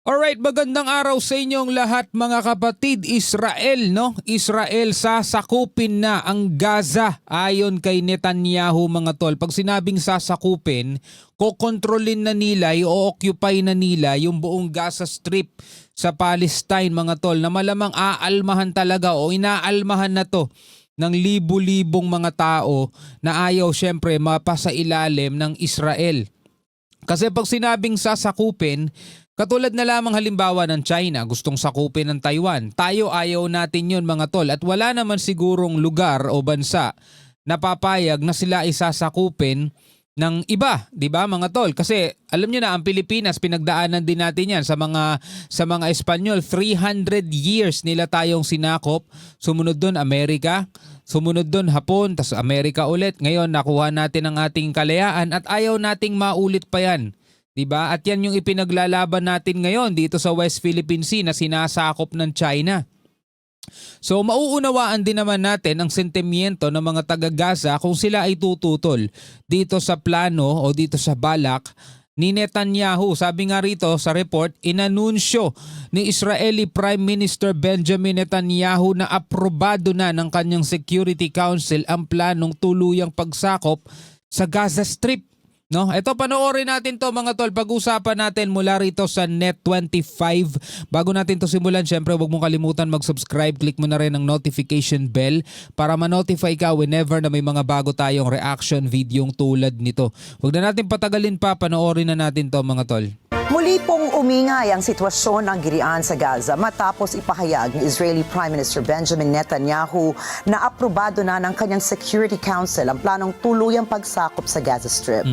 Alright, magandang araw sa inyong lahat mga kapatid. Israel, no? Israel sasakupin na ang Gaza ayon kay Netanyahu mga tol. Pag sinabing sasakupin, kokontrolin na nila, i-occupy na nila yung buong Gaza Strip sa Palestine mga tol, na malamang aalmahan talaga o inaalmahan na to ng libu-libong mga tao na ayaw syempre mapasailalim ng Israel. Kasi pag sinabing sasakupin, katulad na lamang halimbawa ng China, gustong sakupin ng Taiwan. Tayo ayaw natin yun mga tol, at wala naman sigurong lugar o bansa na papayag na sila isasakupin ng iba, 'di ba mga tol? Kasi alam niyo na, ang Pilipinas, pinagdaanan din natin 'yan sa mga Espanyol. 300 years nila tayong sinakop. Sumunod doon Amerika, sumunod doon Hapon, tas Amerika ulit. Ngayon nakuha natin ang ating kalayaan at ayaw nating maulit pa 'yan. Diba? At yan yung ipinaglalaban natin ngayon dito sa West Philippine Sea na sinasakop ng China. So mauunawaan din naman natin ang sentimiento ng mga taga-Gaza kung sila ay tututol dito sa plano o dito sa balak ni Netanyahu. Sabi nga rito sa report, inanunsyo ni Israeli Prime Minister Benjamin Netanyahu na aprobado na ng kanyang Security Council ang planong tuluyang pagsakop sa Gaza Strip. No, ito panoorin natin to mga tol. Pag-usapan natin mula rito sa Net25. Bago natin to simulan, syempre huwag mong kalimutan mag-subscribe. Click mo na rin ang notification bell para ma-notify ka whenever na may mga bago tayong reaction videong tulad nito. Huwag na natin patagalin pa, panoorin na natin to mga tol. Muli pong umingay ang sitwasyon ng girian sa Gaza matapos ipahayag ni Israeli Prime Minister Benjamin Netanyahu na aprobado na ng kanyang Security Council ang planong tuluyang pagsakop sa Gaza Strip.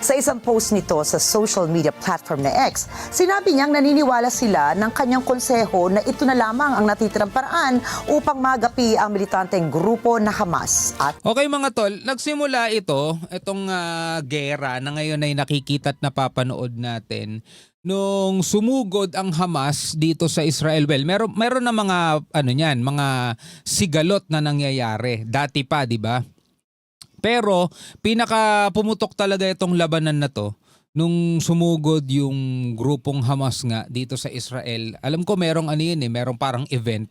Sa isang post nito sa social media platform na X, sinabi niyang naniniwala sila ng kanyang konseho na ito na lamang ang natitirang paraan upang magapi ang militanteng grupo na Hamas. Okay mga tol, nagsimula itong gera na ngayon ay nakikita at napapanood natin nung sumugod ang Hamas dito sa Israel. Well, meron na mga mga sigalot na nangyayari dati pa, 'di ba? Pero pinaka pumutok talaga itong labanan na to nung sumugod yung grupong Hamas nga dito sa Israel. Alam ko merong merong parang event,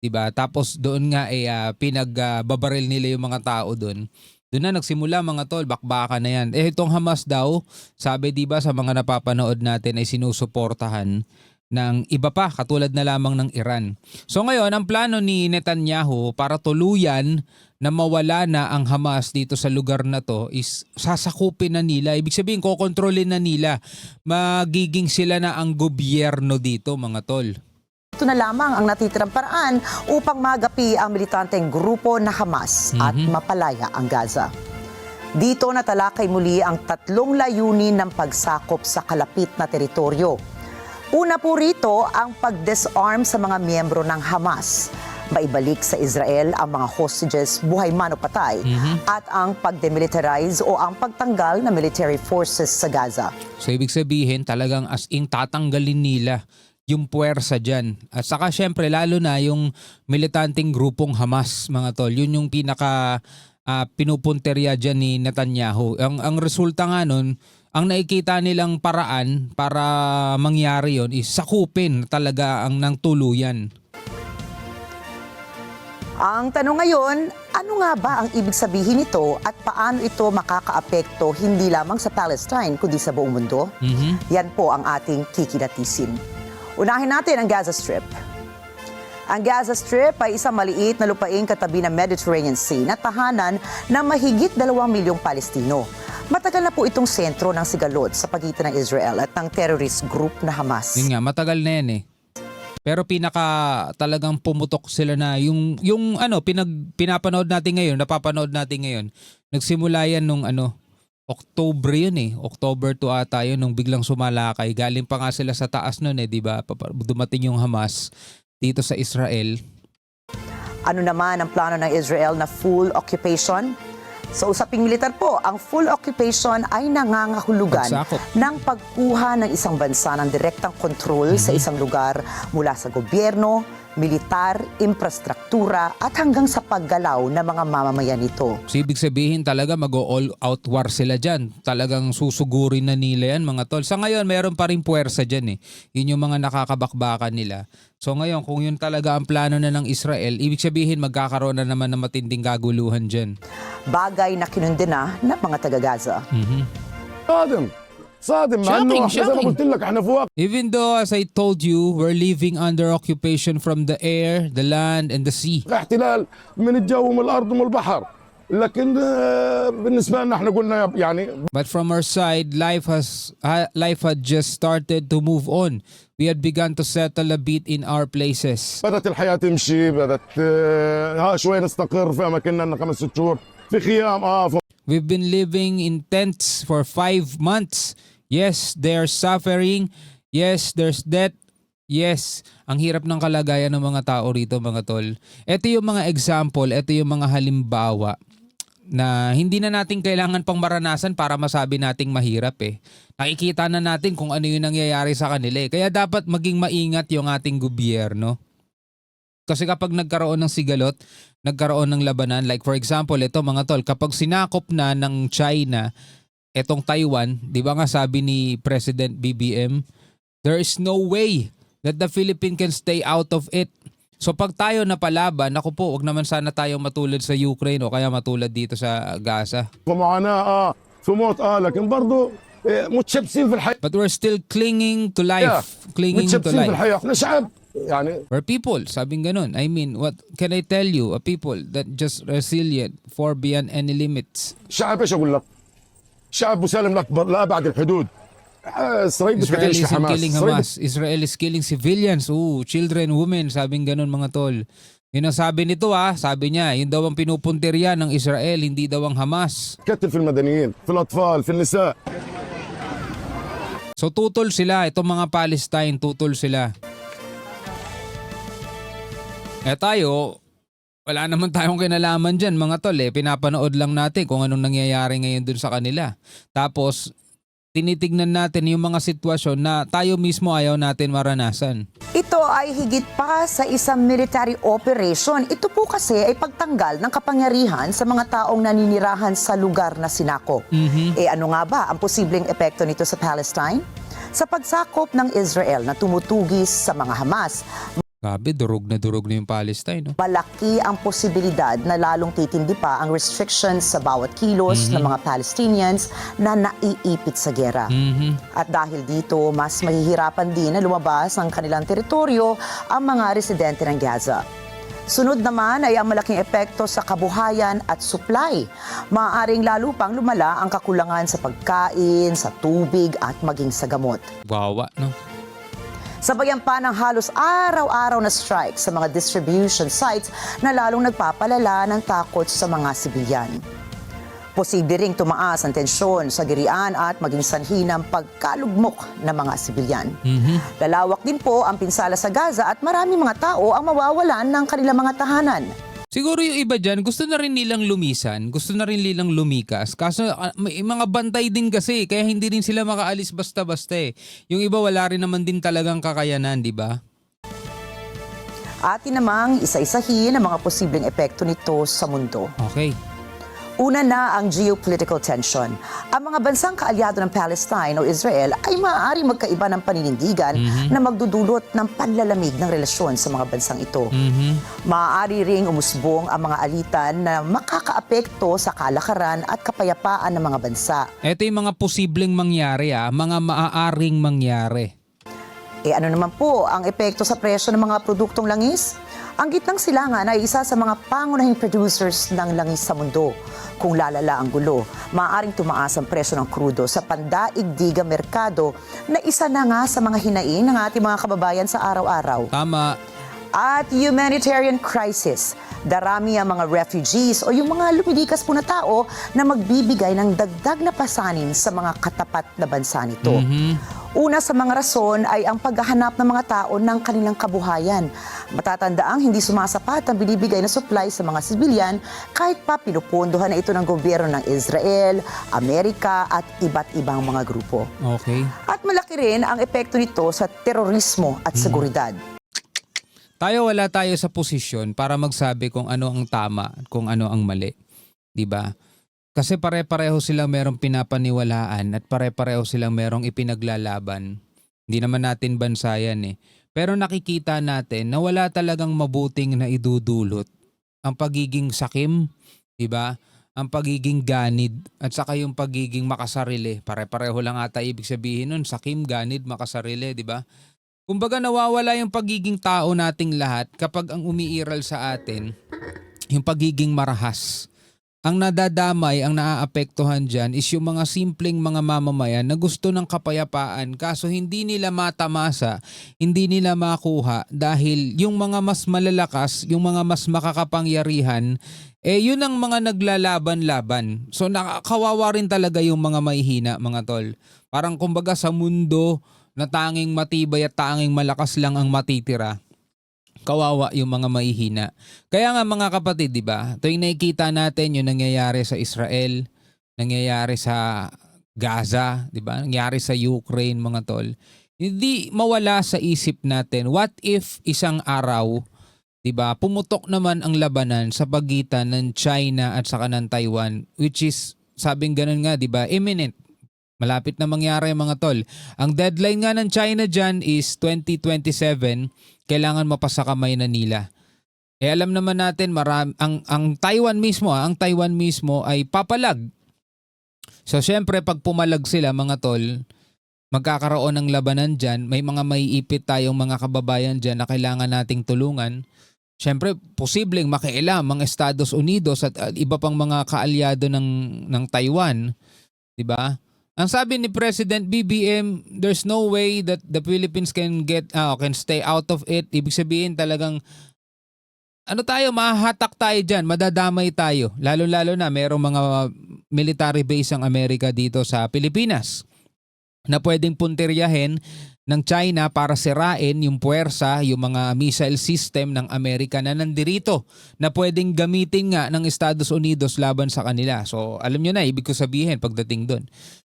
'di ba? Tapos doon nga pinagbabaril nila yung mga tao doon. Doon na nagsimula mga tol, bakbakan na yan. Itong Hamas daw, sabi 'di ba sa mga napapanood natin ay sinusuportahan ng iba pa katulad na lamang ng Iran. So ngayon, ang plano ni Netanyahu para tuluyan na mawala na ang Hamas dito sa lugar na to is sasakupin na nila. Ibig sabihin, kokontrolin na nila. Magiging sila na ang gobyerno dito mga tol. Ito na lamang ang natitirang paraan upang magapi ang militanteng grupo na Hamas at mapalaya ang Gaza. Dito natalakay muli ang tatlong layunin ng pagsakop sa kalapit na teritoryo. Una po rito ang pag-disarm sa mga miyembro ng Hamas, maibalik sa Israel ang mga hostages buhay man o patay, at ang pag-demilitarize o ang pagtanggal ng military forces sa Gaza. So ibig sabihin talagang as in tatanggalin nila yung puwersa dyan. At saka syempre lalo na yung militanteng grupong Hamas mga tol. Yun yung pinaka pinupunterya dyan ni Netanyahu. Ang resulta nga nun, ang nakikita nilang paraan para mangyari yon is sakupin talaga ang nang tuluyan. Ang tanong ngayon, ano nga ba ang ibig sabihin nito at paano ito makakaapekto hindi lamang sa Palestine kundi sa buong mundo? Yan po ang ating kikilatisin. Unahin natin ang Gaza Strip. Ang Gaza Strip ay isang maliit na lupaing katabi ng Mediterranean Sea na tahanan ng mahigit 2 milyong Palestino. Matagal na po itong sentro ng sigalot sa pagitan ng Israel at ng terrorist group na Hamas. Yun nga, matagal na yan eh. Pero pinaka talagang pumutok sila na yung pinapanood natin ngayon, napapanood natin ngayon. Nagsimula yan nung October yun eh. October 2 ata yun nung biglang sumalakay. Galing pa nga sila sa taas nun eh, di ba? Dumating yung Hamas dito sa Israel. Ano naman ang plano ng Israel na full occupation? Sa usaping militar po, ang full occupation ay nangangahulugan ng pagkuha ng isang bansa ng direktang kontrol sa isang lugar mula sa gobyerno, militar, infrastruktura at hanggang sa paggalaw ng mga mamamayan nito. So, ibig sabihin talaga mag-all out war sila dyan. Talagang susugurin na nila yan mga tol. Sa ngayon, mayroon pa rin puwersa dyan eh. Yun yung mga nakakabakbakan nila. So ngayon, kung yun talaga ang plano na ng Israel, ibig sabihin magkakaroon na naman ng matinding kaguluhan dyan. Bagay na kinundena ng mga taga-Gaza. صادم مع انه احنا زي ما Shocking. قلت لك احنا في وقت Even though, as I told you, we're living under occupation from the air, the land, and the sea. احتلال من الجو ومن الارض ومن البحر لكن بالنسبه لنا احنا قلنا يعني But from our side, life had just started to move on. We had begun to settle a bit in our places. بدات الحياه تمشي بدات شوي نستقر في اماكننا لنا 5 6 شهور في خيام We've been living in tents for 5 months. Yes, there's suffering. Yes, there's death. Yes, ang hirap ng kalagayan ng mga tao rito mga tol. Ito yung mga example, ito yung mga halimbawa na hindi na natin kailangan pang maranasan para masabi nating mahirap eh. Nakikita na natin kung ano yung nangyayari sa kanila eh. Kaya dapat maging maingat yung ating gobyerno. Kasi kapag nagkaroon ng sigalot, nagkaroon ng labanan, like for example, ito mga tol, kapag sinakop na ng China, etong Taiwan, di ba nga sabi ni President BBM, there is no way that the Philippines can stay out of it. So pag tayo napalaban, ako po, wag naman sana tayo matulad sa Ukraine o kaya matulad dito sa Gaza. ومعاناه في موت لكن برضه متشبثين في الحياه But we're still clinging to life. Clinging to متشبثين في life. الحياه احنا شعب يعني We're people, sabing ganun. I mean, what can I tell you? A people that just resilient for beyond any limits. شعب ايش اقول لك؟ شعب مسالم الاكبر لابعد الحدود اسرائيل Israel بتعيش في isn't حماس killing Hamas. Israel is killing civilians. Children, women, sabing ganun mga tol. Yun ang sabi nito sabi niya, yun daw ang pinupuntirya ng Israel, hindi daw ang Hamas. كتل في المدنيين في الاطفال في النساء So tutol sila, itong mga Palestine, tutol sila. Tayo, wala naman tayong kinalaman dyan mga tol Pinapanood lang natin kung anong nangyayari ngayon dun sa kanila. Tapos, tinitignan natin yung mga sitwasyon na tayo mismo ayaw natin maranasan. Ito ay higit pa sa isang military operation. Ito po kasi ay pagtanggal ng kapangyarihan sa mga taong naninirahan sa lugar na sinakop. Ano nga ba ang posibleng epekto nito sa Palestine? Sa pagsakop ng Israel na tumutugis sa mga Hamas, Grabe, durog na yung Palestine. No? malaki ang posibilidad na lalong titindi pa ang restrictions sa bawat kilos ng mga Palestinians na naiipit sa gera. At dahil dito, mas mahihirapan din na lumabas ng kanilang teritoryo ang mga residente ng Gaza. Sunod naman ay ang malaking epekto sa kabuhayan at supply. Maaaring lalo pang lumala ang kakulangan sa pagkain, sa tubig at maging sa gamot. Wawa, no? Sabayan pa ng halos araw-araw na strike sa mga distribution sites na lalong nagpapalala ng takot sa mga sibilyan. Posible ring tumaas ang tensyon sa girian at maging sanhi ng pagkalugmok ng mga sibilyan. Lalawak din po ang pinsala sa Gaza at maraming mga tao ang mawawalan ng kanilang mga tahanan. Siguro yung iba dyan, gusto na rin nilang lumisan, gusto na rin nilang lumikas. Kaso may mga bantay din kasi, kaya hindi rin sila makaalis basta-basta Yung iba wala rin naman din talagang kakayanan, di ba? Atin namang isa-isahin ang mga posibleng epekto nito sa mundo. Okay. Una na ang geopolitical tension. Ang mga bansang kaalyado ng Palestine o Israel ay maaari magkaiba ng paninindigan na magdudulot ng panlalamig ng relasyon sa mga bansang ito. Maaari ring umusbong ang mga alitan na makakaapekto sa kalakaran at kapayapaan ng mga bansa. Ito yung mga posibleng mangyari, mga maaaring mangyari. Ano naman po ang epekto sa presyo ng mga produktong langis? Ang Gitnang Silangan ay isa sa mga pangunahing producers ng langis sa mundo. Kung lalala ang gulo, maaaring tumaas ang presyo ng krudo sa pandaigdigang merkado na isa na nga sa mga hinaing ng ating mga kababayan sa araw-araw. Tama. At humanitarian crisis. Darami ang mga refugees o yung mga lumilikas po na tao na magbibigay ng dagdag na pasanin sa mga katapat na bansa nito. Una sa mga rason ay ang paghahanap ng mga tao ng kanilang kabuhayan. Matatandaang hindi sumasapat ang binibigay na supply sa mga sibilyan kahit pa pinupondohan na ito ng gobyerno ng Israel, Amerika at iba't ibang mga grupo. Okay. At malaki rin ang epekto nito sa terorismo at seguridad. tayo wala tayo sa posisyon para magsabi kung ano ang tama at kung ano ang mali. 'Di ba? Kasi pare-pareho silang merong pinapaniwalaan at pare-pareho silang merong ipinaglalaban. Hindi naman natin bansa yan eh. Pero nakikita natin na wala talagang mabuting na idudulot ang pagiging sakim, 'di ba? Ang pagiging ganid at saka yung pagiging makasarili. Pare-pareho lang ata ibig sabihin nun, sakim, ganid, makasarili, 'di ba? Kumbaga nawawala yung pagiging tao nating lahat kapag ang umiiral sa atin yung pagiging marahas. Ang nadadamay, ang naaapektuhan dyan is yung mga simpleng mga mamamayan na gusto ng kapayapaan kaso hindi nila matamasa, hindi nila makuha dahil yung mga mas malalakas, yung mga mas makakapangyarihan, yun ang mga naglalaban-laban. So nakakawawa rin talaga yung mga mahihina, mga tol. Parang kumbaga sa mundo na tanging matibay at tanging malakas lang ang matitira. Kawawa yung mga mahihina. Kaya nga mga kapatid, di ba? Tuwing nakikita natin yung nangyayari sa Israel, nangyayari sa Gaza, di ba? Nangyayari sa Ukraine, mga tol. Hindi mawala sa isip natin, what if isang araw, di ba, pumutok naman ang labanan sa pagitan ng China at saka ng Taiwan, which is, sabing ganun nga, di ba, imminent. Malapit na mangyari mga tol. Ang deadline nga ng China dyan is 2027. Kailangan mapasa kamay na nila. Alam naman natin ang Taiwan mismo ay papalag. So syempre pag pumalag sila mga tol, magkakaroon ng labanan dyan. May mga maiipit tayong mga kababayan dyan na kailangan nating tulungan. Syempre posibleng makialam ang Estados Unidos at iba pang mga kaalyado ng Taiwan. 'Di ba? Ang sabi ni President BBM, there's no way that the Philippines can stay out of it. Ibig sabihin talagang mahahatak tayo diyan, madadamay tayo. Lalo-lalo na merong mga military base ang Amerika dito sa Pilipinas na pwedeng puntiryahin ng China para sirain yung puwersa, yung mga missile system ng Amerika na nandirito na pwedeng gamitin nga ng Estados Unidos laban sa kanila. So alam nyo na, ibig ko sabihin pagdating doon.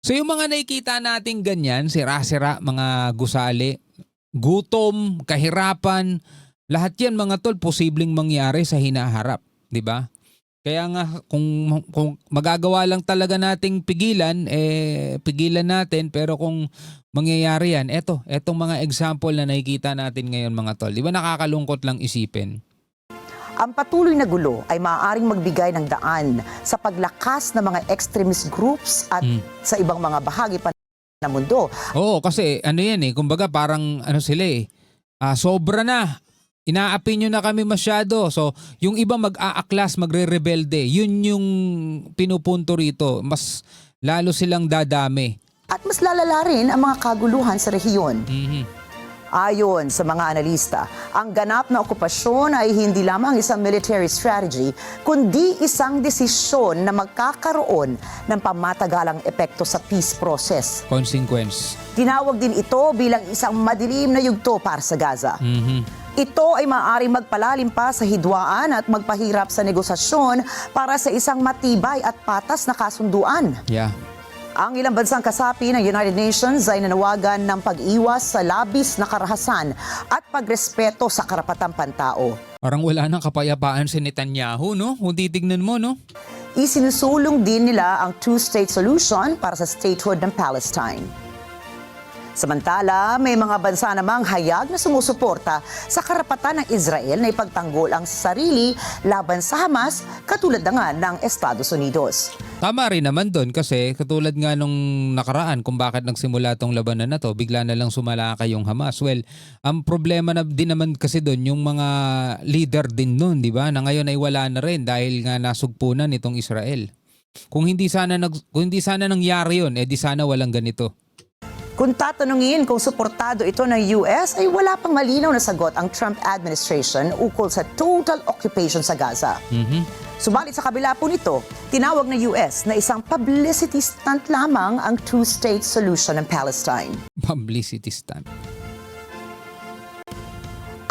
So yung mga nakikita natin ganyan, sira-sira, mga gusali, gutom, kahirapan, lahat yan mga tol, posibleng mangyari sa hinaharap, di ba? Kaya nga kung magagawa lang talaga nating pigilan, pigilan natin, pero kung mangyayari yan, etong mga example na nakikita natin ngayon mga tol, di ba nakakalungkot lang isipin? Ang patuloy na gulo ay maaaring magbigay ng daan sa paglakas ng mga extremist groups at sa ibang mga bahagi pa ng mundo. Oo, kasi kumbaga parang sobra na. Inaapi nyo na kami masyado. So, yung iba mag-aaklas, magre-rebelde. Yun yung pinupunto rito. Mas lalo silang dadami. At mas lalala rin ang mga kaguluhan sa rehiyon. Ayon sa mga analista, ang ganap na okupasyon ay hindi lamang isang military strategy, kundi isang desisyon na magkakaroon ng pamatagalang epekto sa peace process. Consequence. Tinawag din ito bilang isang madilim na yugto para sa Gaza. Ito ay maaaring magpalalim pa sa hidwaan at magpahirap sa negosasyon para sa isang matibay at patas na kasunduan. Yeah. Ang ilang bansang kasapi ng United Nations ay nanawagan ng pag-iwas sa labis na karahasan at pagrespeto sa karapatang pantao. Parang wala nang kapayapaan si Netanyahu, no? Kung titignan mo, no? Isinusulong din nila ang two-state solution para sa statehood ng Palestine. Samantala, may mga bansa namang hayag na sumusuporta sa karapatan ng Israel na ipagtanggol ang sarili laban sa Hamas, katulad na nga ng Estados Unidos. Tama rin naman doon kasi katulad nga nung nakaraan kung bakit nagsimula tong labanan na to, bigla na lang sumalakay yung Hamas. Well, ang problema na din naman kasi doon yung mga leader din noon, di ba? Na ngayon ay wala na rin dahil nga nasugpunan itong Israel. Kung hindi sana nangyari yun, di sana walang ganito. Kung tatanungin kung suportado ito ng US, ay wala pang malinaw na sagot ang Trump administration ukol sa total occupation sa Gaza. Subalit sa kabila po nito, tinawag ng US na isang publicity stunt lamang ang two-state solution ng Palestine. Publicity stunt.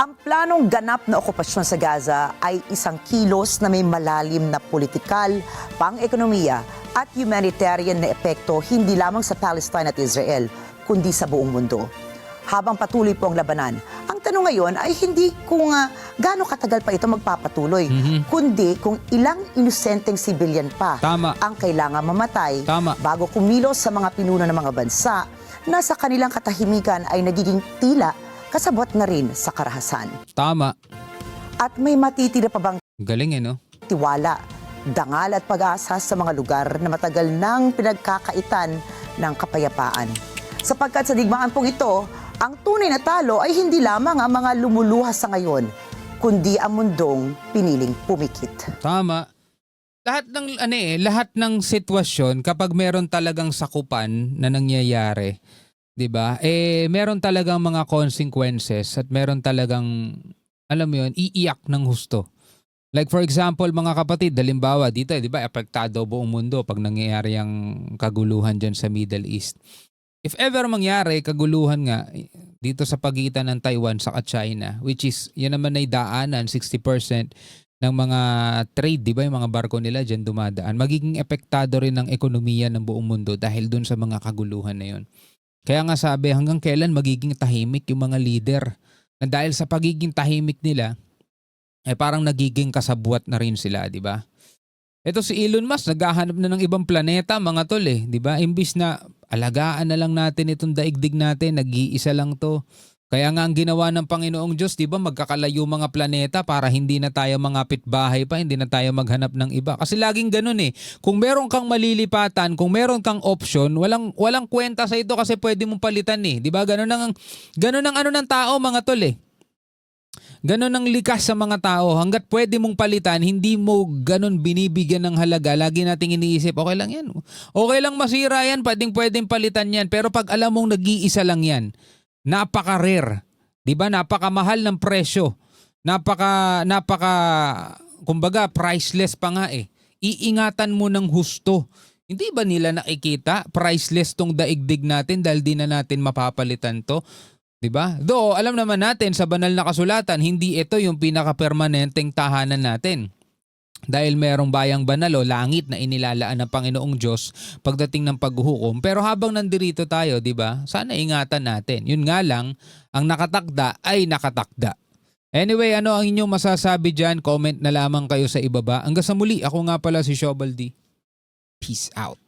Ang planong ganap na okupasyon sa Gaza ay isang kilos na may malalim na politikal, pang-ekonomiya at humanitarian na epekto hindi lamang sa Palestine at Israel, kundi sa buong mundo. Habang patuloy po ang labanan, ang tanong ngayon ay hindi kung gaano katagal pa ito magpapatuloy, kundi kung ilang inosenteng sibilyan pa Tama. ang kailangan mamatay Tama. bago kumilos sa mga pinuno ng mga bansa na sa kanilang katahimikan ay nagiging tila kasabot na rin sa karahasan. Tama. At may matitira pa bang Galing no? tiwala, dangal at pag-asa sa mga lugar na matagal nang pinagkakaitan ng kapayapaan? Sapagkat sa digmaan pong ito, ang tunay na talo ay hindi lamang ang mga lumuluhas sa ngayon, kundi ang mundong piniling pumikit. Tama. Lahat ng sitwasyon kapag meron talagang sakupan na nangyayari, 'di ba? Meron talagang mga consequences at meron talagang alam mo 'yun, iiyak ng husto. Like for example, mga kapatid, halimbawa dito, 'di ba, apektado buong mundo pag nangyayari ang kaguluhan diyan sa Middle East. If ever mangyari kaguluhan nga dito sa pagitan ng Taiwan sa China, which is yun naman ay daanan 60% ng mga trade, 'di ba, yung mga barko nila diyan dumadaan, magiging epektado rin ng ekonomiya ng buong mundo dahil dun sa mga kaguluhan na yun. Kaya nga sabi, hanggang kailan magiging tahimik yung mga leader? Na dahil sa pagiging tahimik nila, parang nagiging kasabwat na rin sila, 'di ba? Ito si Elon Musk, naghahanap na ng ibang planeta, mga tol, 'di ba? Imbis na alagaan na lang natin itong daigdig natin, nag-iisa lang 'to. Kaya nga ang ginawa ng Panginoong Diyos, 'di ba, magkakalayo mga planeta para hindi na tayo mangapit bahay pa, hindi na tayo maghanap ng iba. Kasi laging ganun Kung meron kang malilipatan, kung meron kang option, walang kwenta sa ito kasi pwede mong palitan 'di ba? Ganun ang ano ng tao, mga tol Ganon ang likas sa mga tao. Hanggat pwede mong palitan, hindi mo ganon binibigyan ng halaga. Lagi nating iniisip, okay lang yan. Okay lang masira yan, pwedeng palitan yan. Pero pag alam mong nag-iisa lang yan, napaka-rare. Diba? Napakamahal ng presyo. Kumbaga, priceless pa nga Iingatan mo ng husto. Hindi ba nila nakikita? Priceless tong daigdig natin dahil di na natin mapapalitan to. Diba? Though, alam naman natin sa banal na kasulatan, hindi ito yung pinaka-permanenteng tahanan natin. Dahil merong bayang banal o langit na inilalaan ng Panginoong Diyos pagdating ng paghuhukom. Pero habang nandirito tayo, diba? Sana ingatan natin. Yun nga lang, ang nakatakda ay nakatakda. Anyway, ano ang inyong masasabi dyan? Comment na lamang kayo sa ibaba. Hanggang sa muli, ako nga pala si Shobaldi. Peace out.